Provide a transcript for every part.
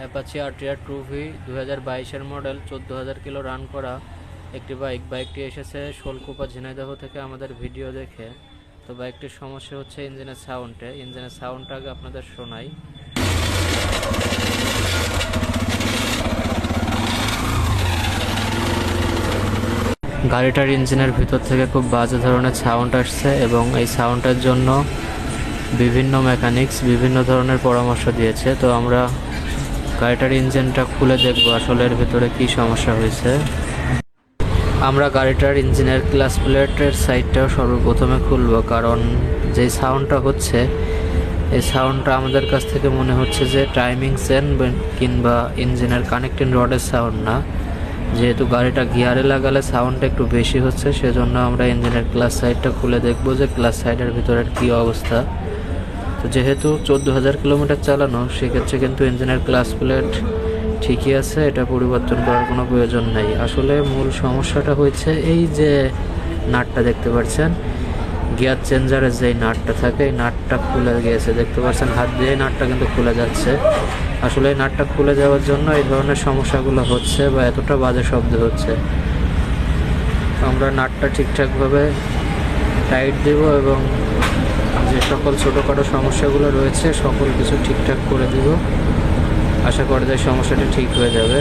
Apache RTR 2V 2022-এর model 14,000 kilo run করা একটি বাইকটি এসেছে শোলকুপা ঝিনাইদহ থেকে আমাদের ভিডিও দেখে। তো বাইকটির সমস্যা হচ্ছে ইঞ্জিনের সাউন্ডটা আগে আপনাদের শোনাই। গাড়িটার ইঞ্জিনের ভিতর থেকে খুব বাজে ধরনের সাউন্ড আসছে এবং এই সাউন্ডের জন্য বিভিন্ন মেকানিক্স বিভিন্ন ধরনের পরামর্শ দিয়েছে। তো আমরা গাড়িটার ইঞ্জিনটা খুলে দেখব আসলে এর ভিতরে কী সমস্যা হয়েছে। আমরা গাড়িটার ইঞ্জিনের ক্লাচ প্লেটের সাইডটাও সর্বপ্রথমে খুলব, কারণ যেই সাউন্ডটা হচ্ছে এই সাউন্ডটা আমাদের কাছ থেকে মনে হচ্ছে যে টাইমিং চেন কিংবা ইঞ্জিনের কানেক্টিং রডের সাউন্ড না। যেহেতু গাড়িটা গিয়ারে লাগালে সাউন্ডটা একটু বেশি হচ্ছে, সেজন্য আমরা ইঞ্জিনের ক্লাচ সাইডটা খুলে দেখব যে ক্লাচ সাইডের ভিতরের কী অবস্থা। তো যেহেতু 14,000 কিলোমিটার চালানো, সেক্ষেত্রে কিন্তু ইঞ্জিনের ক্লাচ প্লেট ঠিকই আছে, এটা পরিবর্তন করার কোনো প্রয়োজন নেই। আসলে মূল সমস্যাটা হয়েছে এই যে নাটটা দেখতে পাচ্ছেন, গিয়ার চেঞ্জারের যেই নাটটা থাকে এই নাটটা খুলে গিয়েছে, দেখতে পাচ্ছেন হাত দিয়ে নাটটা কিন্তু খুলে যাচ্ছে। আসলে এই নাটটা খুলে যাওয়ার জন্য এই ধরনের সমস্যাগুলো হচ্ছে বা এতটা বাজে শব্দ হচ্ছে। আমরা নাটটা ঠিকঠাকভাবে টাইট দেব এবং যে সকল ছোটোখাটো সমস্যাগুলো রয়েছে সকল কিছু ঠিকঠাক করে দিব। আশা করা যায় সমস্যাটা ঠিক হয়ে যাবে।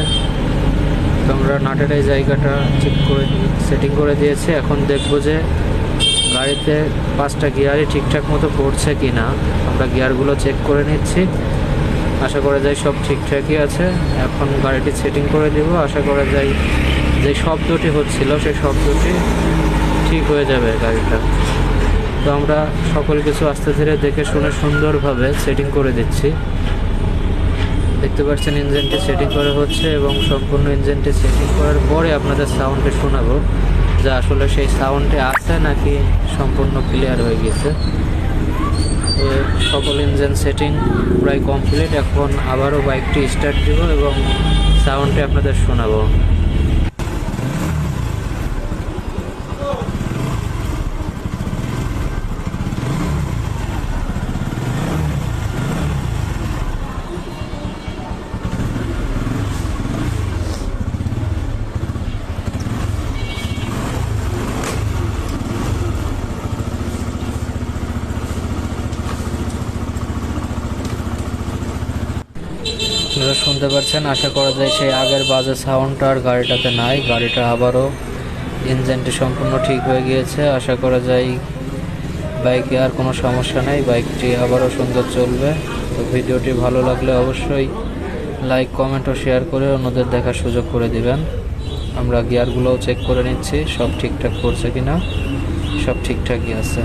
তো আমরা নাটের এই জায়গাটা ঠিক করে সেটিং করে দিয়েছি। এখন দেখব যে গাড়িতে 5টা গিয়ারই ঠিকঠাক মতো পড়ছে কি না। আমরা গিয়ারগুলো চেক করে নিচ্ছি, আশা করা যায় সব ঠিকঠাকই আছে। এখন গাড়িটি সেটিং করে দিব, আশা করা যায় যে শব্দটি হচ্ছিল সেই শব্দটি ঠিক হয়ে যাবে গাড়িটা। তো আমরা সকল কিছু আস্তে ধীরে দেখে শুনে সুন্দরভাবে সেটিং করে দিচ্ছি। দেখতে পাচ্ছেন ইঞ্জিনটি সেটিং করা হচ্ছে এবং সম্পূর্ণ ইঞ্জিনটি সেটিং করার পরে আপনাদের সাউন্ডে শোনাবো যে আসলে সেই সাউন্ডে আছে নাকি সম্পূর্ণ ক্লিয়ার হয়ে গেছে। তো সকল ইঞ্জিন সেটিং প্রায় কমপ্লিট। এখন আবারও বাইকটি স্টার্ট দিব এবং সাউন্ডটি আপনাদের শোনাবো। আপনারা শুনতে পাচ্ছেন, আশা করা যায় সেই আগের বাজে সাউন্ডটা আর গাড়িটাতে নাই। গাড়িটা আবারও ইঞ্জিনটি সম্পূর্ণ ঠিক হয়ে গিয়েছে। আশা করা যায় বাইকে আর কোনো সমস্যা নেই, বাইকটি আবারও সুন্দর চলবে। তো ভিডিওটি ভালো লাগলে অবশ্যই লাইক কমেন্ট ও শেয়ার করে অন্যদের দেখার সুযোগ করে দিবেন। আমরা গিয়ারগুলোও চেক করে নিচ্ছি সব ঠিকঠাক করছে কিনা। সব ঠিকঠাকই আছে।